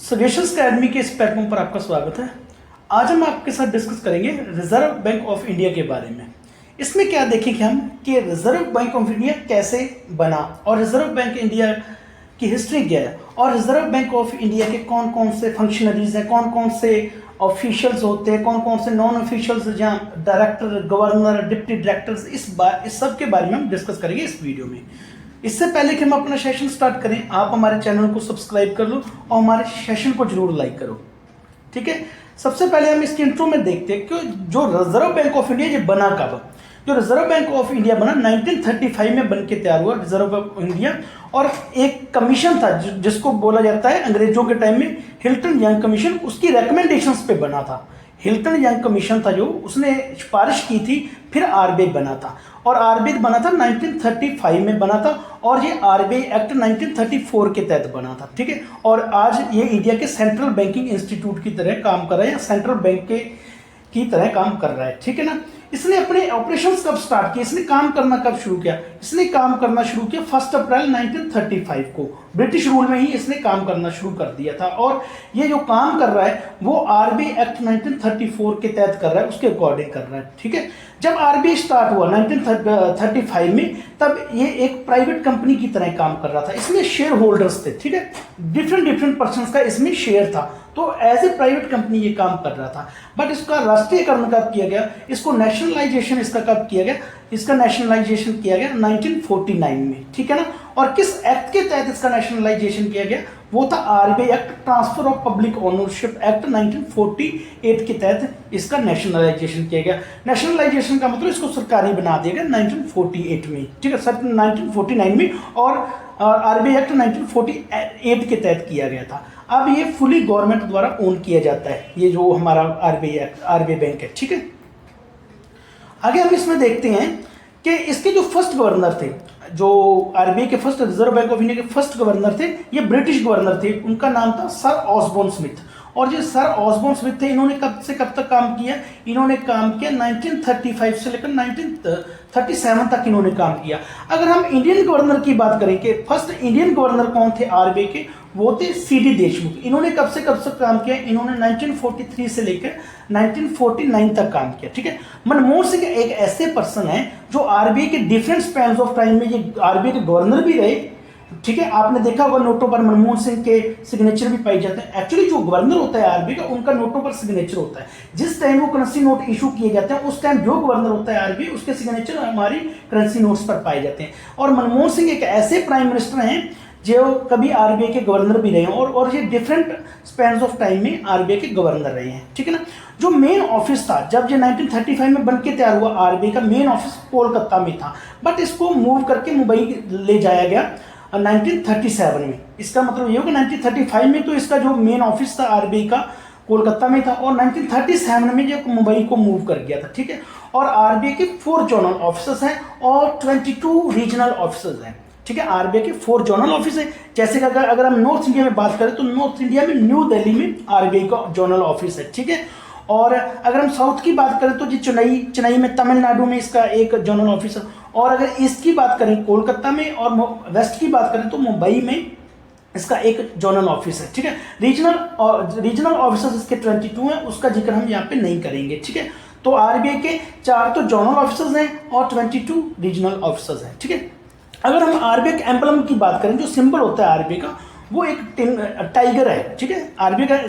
Suggestions academy के इस platform पर आपका स्वागत है। आज हम आपके साथ डिस्कस करेंगे रिजर्व बैंक ऑफ इंडिया के बारे में। इसमें क्या देखेंगे हम कि रिजर्व बैंक ऑफ इंडिया कैसे बना और रिजर्व बैंक इंडिया की हिस्ट्री क्या है और रिजर्व बैंक ऑफ इंडिया के कौन कौन से फंक्शनरीज हैं, कौन कौन से ऑफिशियल्स होते हैं, कौन कौन से नॉन ऑफिशियल्स, जहाँ डायरेक्टर, गवर्नर, डिप्टी डायरेक्टर्स, इस सब के बारे में हम डिस्कस करेंगे इस वीडियो में। इससे पहले कि हम अपना सेशन स्टार्ट करें, आप हमारे चैनल को सब्सक्राइब कर लो और हमारे सेशन को जरूर लाइक करो, ठीक है। सबसे पहले हम इसके इंट्रो में देखते हैं कि जो रिजर्व बैंक ऑफ इंडिया ये बना कब। जो रिजर्व बैंक ऑफ इंडिया बना 1935 में बन के तैयार हुआ रिजर्व बैंक ऑफ इंडिया, और एक कमीशन था जिसको बोला जाता है अंग्रेजों के टाइम में हिल्टन यंग कमीशन, उसकी रिकमेंडेशंस पे बना था। हिल्टन यंग कमीशन था जो उसने सिफारिश की थी, फिर आरबीआई बना था और आरबीआई बना था 1935 में बना था और ये आरबीआई एक्ट 1934 के तहत बना था, ठीक है। और आज ये इंडिया के सेंट्रल बैंकिंग इंस्टीट्यूट की तरह काम कर रहा है या सेंट्रल बैंक की तरह काम कर रहा है, ठीक है ना। इसने अपने ऑपरेशंस कब स्टार्ट किए, इसने काम करना कब शुरू किया? इसने काम करना शुरू किया 1 अप्रैल 1935 को। ब्रिटिश रूल में ही इसने काम करना शुरू कर दिया था और ये जो काम कर रहा है वो आरबीआई एक्ट 1934 के तहत कर रहा है, उसके अकॉर्डिंग कर रहा है, ठीक है। जब आरबीआई स्टार्ट हुआ 1935 में, तब ये एक प्राइवेट कंपनी की तरह काम कर रहा था। इसमें शेयर होल्डर्स थे, ठीक है, डिफरेंट पर्सन्स का इसमें शेयर था, तो एज ए प्राइवेट कंपनी ये काम कर रहा था। बट इसका राष्ट्रीयकरण कब किया गया, इसको नेशनलाइजेशन इसका कब किया गया? इसका नेशनलाइजेशन किया गया 1949 में, ठीक है ना। और किस एक्ट के तहत इसका नेशनलाइजेशन किया गया? वो था RBI act, transfer of public ownership act 1948 के तहत इसका नेशनलाइजेशन किया गया। नेशनलाइजेशन का मतलब इसको सरकारी बना दिया गया 1948 में, ठीक है, सर 1949 में, और आरबीआई एक्ट 1948 के तहत किया गया था। अब ये फुली गवर्नमेंट द्वारा ओन किया जाता है, ये जो हमारा आरबीआई बैंक है, ठीक है। आगे हम इसमें देखते हैं कि इसके जो फर्स्ट गवर्नर थे, जो आरबीआई के first, Reserve Bank of India के फर्स्ट गवर्नर थे, ये ब्रिटिश गवर्नर थे। उनका नाम था सर ऑसबोर्न स्मिथ। और जो सर ऑसबोर्न स्मिथ थे, इन्होंने कब से कब तक काम किया? इन्होंने काम किया 1935 से लेकर 1937 तक इन्होंने काम किया। अगर हम इंडियन गवर्नर की बात करें कि फर्स्ट इंडियन गवर्नर कौन थे आरबीआई के, वो थे सीडी देशमुख। इन्होंने कब से काम किया? इन्होंने 1943 से लेकर 1949 तक काम किया, ठीक है। मनमोहन सिंह एक ऐसे पर्सन है जो आरबीआई के डिफरेंट स्पैन ऑफ टाइम में ये आरबीआई के गवर्नर भी रहे, ठीक है। आपने देखा होगा नोटों पर मनमोहन सिंह के सिग्नेचर भी पाए जाते हैं। एक्चुअली जो गवर्नर होता है आरबीआई का, उनका नोटों पर सिग्नेचर होता है। जिस टाइम वो करेंसी नोट इशू किए जाते हैं, उस टाइम जो गवर्नर होता है आरबीआई, उसके सिग्नेचर हमारी करेंसी नोट्स पर पाए जाते हैं। और मनमोहन सिंह एक ऐसे प्राइम मिनिस्टर हैं जो कभी आरबीआई के गवर्नर भी रहे हैं और ये डिफरेंट स्पैन ऑफ टाइम में आरबीआई के गवर्नर रहे हैं, ठीक है ना। जो मेन ऑफिस था, जब ये 1935 में बन के तैयार हुआ, आरबीआई का मेन ऑफिस कोलकाता में था, बट इसको मूव करके मुंबई ले जाया गया 1937 में। इसका मतलब ये होगा 1935 में तो इसका जो मेन ऑफिस था आरबीआई का कोलकाता में था, और 1937 में ये मुंबई को मूव कर गया था, ठीक है। और आरबीआई के 4 जोनल ऑफिसर्स हैं और 22 रीजनल ऑफिसर्स हैं, ठीक है। आरबीआई के 4 जोनल ऑफिस है। जैसे कि अगर हम नॉर्थ इंडिया में बात करें तो नॉर्थ इंडिया में न्यू दिल्ली में आरबीआई का जोनल ऑफिस है, ठीक है। और अगर हम साउथ की बात करें तो जी चेन्नई में, तमिलनाडु में इसका एक जोनल ऑफिस है। और अगर ईस्ट की बात करें कोलकाता में, और वेस्ट की बात करें तो मुंबई में इसका एक जोनल ऑफिस है, ठीक है। रीजनल ऑफिसर्स इसके 22 हैं, उसका जिक्र हम यहाँ पे नहीं करेंगे, ठीक है। तो आरबीआई के 4 तो जोनल ऑफिसर्स हैं और 22 रीजनल ऑफिसर्स हैं, ठीक है। अगर हम आरबीआई के एम्बलम की बात करें, जो सिंबल होता है आरबीआई का, वो एक टाइगर है, ठीक है। आरबीआई का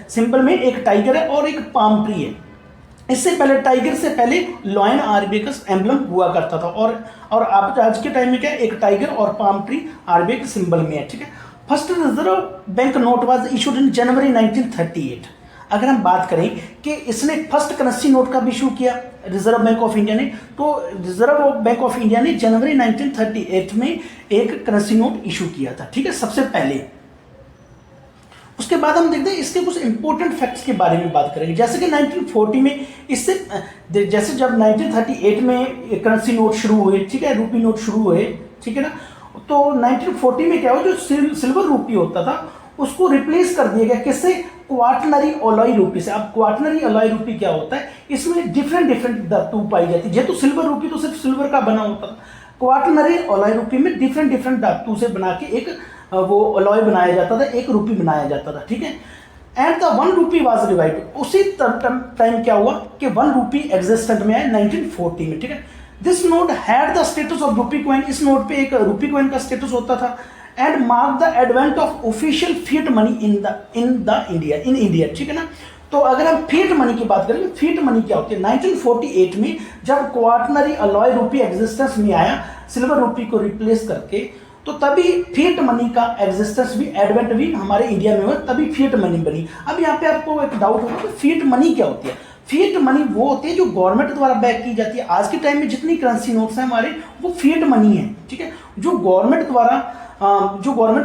सिंबल में एक टाइगर है और एक पाम ट्री है। इससे पहले टाइगर से पहले लॉयन आरबीआई का एम्बलम हुआ करता था, और अब आज के टाइम में क्या है, एक टाइगर और पाम ट्री आरबीआई के सिंबल में है, ठीक है। First Reserve Bank note was issued in January 1938। अगर हम बात करें कि इसने फर्स्ट करेंसी नोट कब इशू किया रिजर्व बैंक ऑफ इंडिया ने, तो रिजर्व बैंक ऑफ इंडिया ने जनवरी 1938 में एक करेंसी नोट इशू किया था, ठीक है, सबसे पहले। उसके बाद हम देखते हैं इसके कुछ इंपॉर्टेंट फैक्ट्स के बारे में बात करेंगे। जैसे कि 1940 में इससे, जैसे जब 1938 में करेंसी नोट शुरू हुए, ठीक है, रूपी नोट शुरू हुए, ठीक है ना, तो 1940 में क्या हुआ, जो सिल्वर रूपी होता था उसको रिप्लेस कर दिया गया किससे? क्वाटनरी अलॉय रूपी से। अब क्वाटनरी अलॉय रूपी क्या होता है? इसमें डिफरेंट धातु पाई जाती है। जेहेतु सिल्वर रूपी तो सिर्फ सिल्वर का बना होता था, क्वाटनरी अलॉय रूपी में डिफरेंट धातु से बना के एक वो अलॉय बनाया जाता था, 1 रुपये बनाया जाता था, ठीक है। And the 1 rupee was divide, उसी टाइम क्या हुआ कि 1 रुपी एग्जिस्टेंट में आया 1940 में, ठीक है। This note had the status of rupee coin, इस नोट पे एक रुपी कॉइन का स्टेटस होता था। And mark the advent of official fiat money in India, ठीक है ना। तो अगर हम फिएट मनी की बात करें, फिएट मनी क्या होती है, 1948 में जब क्वार्टनरी अलॉय रुपी एग्जिस्टेंस में आया सिल्वर रुपी को रिप्लेस करके, तो तभी फिएट मनी का एग्जिस्टेंस भी, एडवेंट भी हमारे इंडिया में हुआ, तभी फिएट मनी बनी। अब यहाँ पे आपको एक डाउट होगा कि फिएट मनी क्या होती है। फिएट मनी वो होती है जो गवर्नमेंट द्वारा बैक की जाती है। आज के टाइम में जितनी करेंसी नोट्स हैं हमारे, वो फिएट मनी है, ठीक है, जो गवर्नमेंट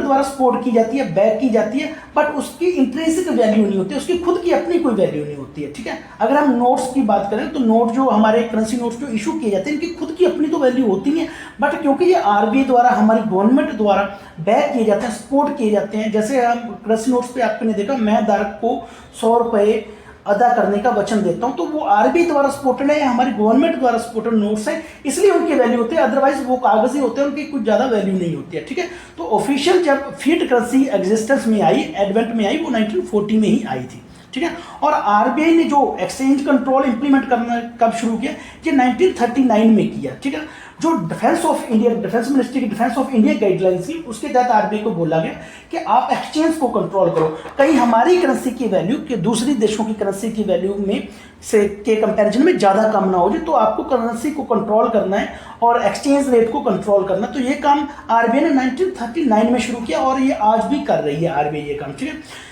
द्वारा सपोर्ट की जाती है, बैक की जाती है, बट उसकी इंट्रिंसिक वैल्यू नहीं होती है, उसकी खुद की अपनी कोई वैल्यू नहीं होती है, ठीक है। अगर हम नोट्स की बात करें तो नोट जो हमारे करेंसी नोट्स जो इशू किए जाते हैं, इनकी खुद की अपनी तो वैल्यू होती नहीं है, बट क्योंकि ये आरबीआई द्वारा, हमारी गवर्नमेंट द्वारा बैक किए जाते हैं, सपोर्ट किए जाते हैं। जैसे हम करेंसी नोट्स पे आपने देखा, मैं धारक को 100 रुपये अदा करने का वचन देता हूं, तो वो आरबीआई द्वारा सपोर्टेड है, हमारी गवर्नमेंट द्वारा सपोर्टेड नोट्स हैं, इसलिए उनकी वैल्यू होती है। अदरवाइज वो कागजी होते हैं, उनकी कुछ ज़्यादा वैल्यू नहीं होती है, ठीक है। तो ऑफिशियल जब फिएट करेंसी एग्जिस्टेंस में आई, एडवेंट में आई, वो 1940 में ही आई थी, ठीक है। और आरबीआई ने जो एक्सचेंज कंट्रोल इंप्लीमेंट करना कब शुरू किया, ये 1939 में किया, ठीक है। जो डिफेंस मिनिस्ट्री की डिफेंस ऑफ इंडिया गाइडलाइंस थी, उसके तहत आरबीआई को बोला गया कि आप एक्सचेंज को कंट्रोल करो, कहीं हमारी करेंसी की वैल्यू कि दूसरी देशों की करेंसी की वैल्यू में से के कंपैरिजन में ज़्यादा कम ना हो जाए, तो आपको करेंसी को कंट्रोल करना है और एक्सचेंज रेट को कंट्रोल करना। तो ये काम आरबीआई ने 1939 में शुरू किया और ये आज भी कर रही है आरबीआई ये काम, ठीक है।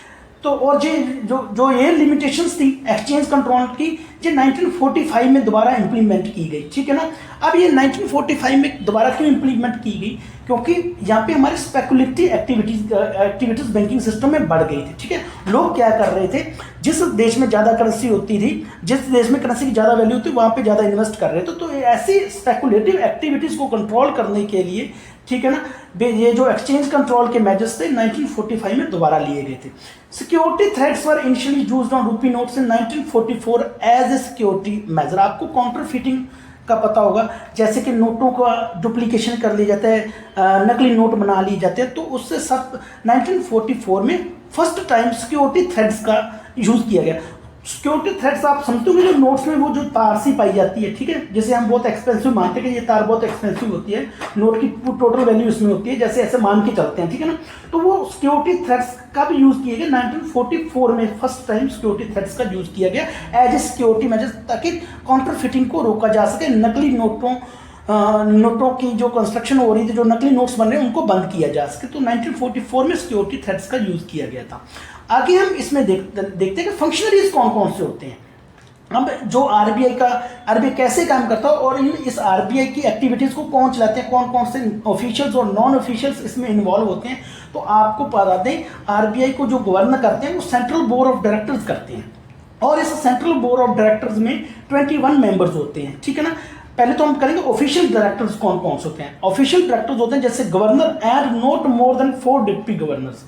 तो और ये जो ये लिमिटेशंस थी एक्सचेंज कंट्रोल की, ये 1945 में दोबारा इंप्लीमेंट की गई, ठीक है ना। अब ये 1945 में दोबारा क्यों इंप्लीमेंट की गई, क्योंकि यहाँ पे हमारे स्पेकुलेटिव एक्टिविटीज बैंकिंग सिस्टम में बढ़ गई थी, ठीक है। लोग क्या कर रहे थे, जिस देश में ज़्यादा करेंसी होती थी, जिस देश में करेंसी की ज़्यादा वैल्यू होती, वहाँ पे ज़्यादा इन्वेस्ट कर रहे थे। तो ऐसी स्पेकुलेटिव एक्टिविटीज़ को कंट्रोल करने के लिए, ठीक है ना, ये जो एक्सचेंज कंट्रोल के मेजर्स थे 1945 में दोबारा लिए गए थे। Security threats were initially used on rupee notes in 1944 as a security measure. आपको काउंटरफीटिंग का पता होगा, जैसे कि नोटों का डुप्लीकेशन कर लिया जाता है, नकली नोट बना लिए जाते हैं, तो उससे सब 1944 में फर्स्ट टाइम सिक्योरिटी थ्रेट्स का यूज़ किया गया। सिक्योरिटी थ्रेट्स आप समझते हो, जो नोट्स में वो जो तार सी पाई जाती है, ठीक है, जैसे हम बहुत एक्सपेंसिव मानते हैं कि ये तार बहुत एक्सपेंसिव होती है, नोट की टोटल वैल्यू इसमें होती है, जैसे ऐसे मान के चलते हैं, ठीक है ना। तो वो सिक्योरिटी थ्रेट्स का भी यूज़ किया गया 1944 में, फर्स्ट टाइम सिक्योरिटी थ्रेट्स का यूज़ किया गया एज ए सिक्योरिटी मेजर, ताकि काउंटरफिटिंग को रोका जा सके, नकली नोटों की जो कंस्ट्रक्शन हो रही थी, जो नकली नोट्स बन रहे हैं, उनको बंद किया जा सके। तो 1944 में सिक्योरिटी थ्रेट्स का यूज़ किया गया था। आगे हम इसमें देखते हैं कि फंक्शनरीज कौन कौन से होते हैं। अब जो आरबीआई कैसे काम करता है और इस आरबीआई की एक्टिविटीज़ को कौन चलाते हैं, कौन कौन से ऑफिशियल्स और नॉन ऑफिशियल्स इसमें इन्वॉल्व होते हैं, तो आपको बता दें, आरबीआई को जो गवर्नर करते हैं वो सेंट्रल बोर्ड ऑफ डायरेक्टर्स करते हैं, और इस सेंट्रल बोर्ड ऑफ डायरेक्टर्स में 21 मेंबर्स होते हैं, ठीक है ना। पहले तो हम करेंगे ऑफिशियल डायरेक्टर्स कौन कौन से होते हैं। ऑफिशियल डायरेक्टर्स होते हैं जैसे governor and not more than 4 deputy governors.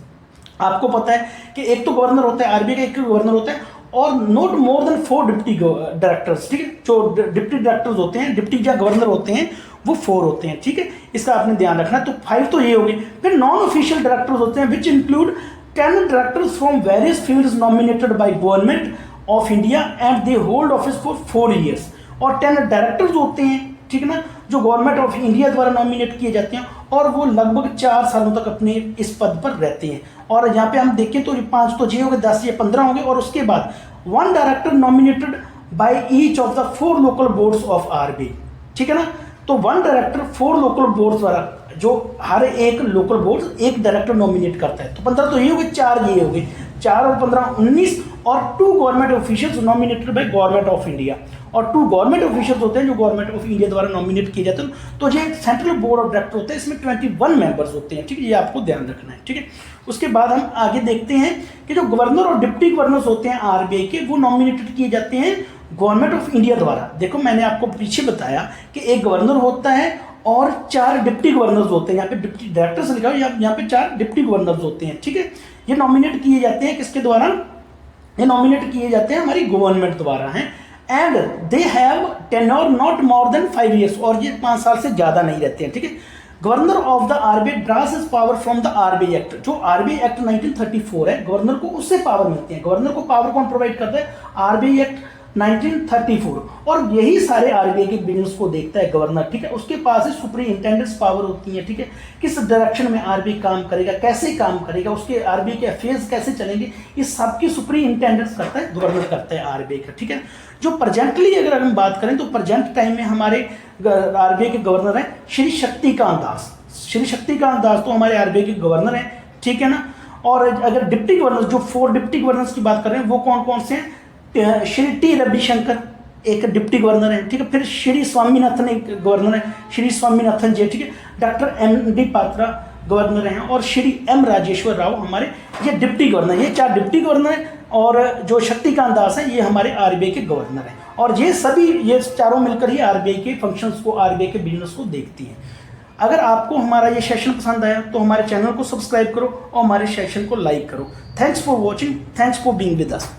आपको पता है कि एक तो गवर्नर होता है, आरबीआई का एक गवर्नर होता है, और not more than 4 deputy directors, ठीक है। जो डिप्टी डायरेक्टर्स होते हैं, डिप्टी या गवर्नर होते हैं, वो 4 होते हैं, ठीक है। इसका आपने ध्यान रखना। तो 5 तो ये हो गए। फिर नॉन ऑफिशियल डायरेक्टर्स होते हैं which include 10 directors from various fields nominated by government of India and they hold office for 4 years. और 10 डायरेक्टर्स होते हैं, ठीक है ना, जो गवर्नमेंट ऑफ इंडिया द्वारा नॉमिनेट किए जाते हैं, और वो लगभग 4 सालों तक अपने इस पद पर रहते हैं। और यहाँ पे हम देखें तो 5 तो 6 हो गए, 10 या 15 हो गए, और उसके बाद 1 director nominated by each of the 4 local boards of RBI, ठीक है ना। तो 1 डायरेक्टर 4 लोकल बोर्ड्स द्वारा, जो हर एक लोकल बोर्ड एक डायरेक्टर नॉमिनेट करता है। तो 15 तो ये हो गए, 4 ये हो गए, 4 और 15 19, और 2 government officials nominated by government of India, और 2 गवर्नमेंट ऑफिशियल्स होते हैं जो गवर्नमेंट ऑफ इंडिया द्वारा नॉमिनेट किए जाते हैं। तो ये सेंट्रल बोर्ड ऑफ डायरेक्टर होते हैं, इसमें 21 मेंबर्स होते हैं, ठीक है, ये आपको ध्यान रखना है, ठीक है। उसके बाद हम आगे देखते हैं कि जो गवर्नर और डिप्टी गवर्नर्स होते हैं आरबीआई के, वो नॉमिनेटेड किए जाते हैं गवर्नमेंट ऑफ इंडिया द्वारा। देखो मैंने आपको पीछे बताया कि एक गवर्नर होता है और 4 डिप्टी गवर्नर्स होते हैं, यहाँ पे डिप्टी डायरेक्टर्स लिखा है, यहाँ पे 4 डिप्टी गवर्नर्स होते हैं, ठीक है। ये नॉमिनेट किए जाते हैं किसके द्वारा, ये नॉमिनेट किए जाते हैं हमारी गवर्नमेंट द्वारा हैं। And they have tenure not more than 5 years, और ये 5 साल से ज़्यादा नहीं रहते हैं, ठीक है। Governor of the RBI draws his power from the RBI act. जो आरबीआई एक्ट 1934 है, गवर्नर को उससे पावर मिलती है। गवर्नर को पावर कौन प्रोवाइड करता है? RBI act 1934। और यही सारे आरबीआई के बिजनेस को देखता है गवर्नर, ठीक है। उसके पास ही सुपरिंटेंडेंट्स पावर होती है, ठीक है। किस डायरेक्शन में आरबीआई काम करेगा, कैसे काम करेगा, उसके आरबीआई के अफेयर्स कैसे चलेंगे, इस सब की सुपरिंटेंडेंट्स करता है गवर्नर, करता है आरबीआई का, ठीक है। जो प्रेजेंटली अगर हम बात करें तो प्रेजेंट टाइम में हमारे आरबीआई के गवर्नर हैं श्री शक्तिकांत दास। श्री शक्तिकांत दास तो हमारे आरबीआई के गवर्नर हैं, ठीक है ना। और अगर डिप्टी गवर्नर, जो 4 डिप्टी गवर्नर्स की बात कर रहे हैं, वो कौन कौन से हैं? श्री टी रविशंकर एक डिप्टी गवर्नर है, ठीक है। फिर श्री स्वामीनाथन एक गवर्नर है, श्री स्वामीनाथन जी, ठीक है। Doctor M D Patra governor हैं, और श्री एम राजेश्वर राव हमारे ये डिप्टी गवर्नर। ये 4 डिप्टी गवर्नर हैं, और जो शक्तिकांत दास हैं ये हमारे आरबीआई के गवर्नर हैं। और ये सभी, ये चारों मिलकर ही आरबीआई के फंक्शंस को, आरबीआई के बिजनेस को देखती हैं। अगर आपको हमारा ये सेशन पसंद आया तो हमारे चैनल को सब्सक्राइब करो और हमारे सेशन को लाइक करो। Thanks for watching, thanks for being with us.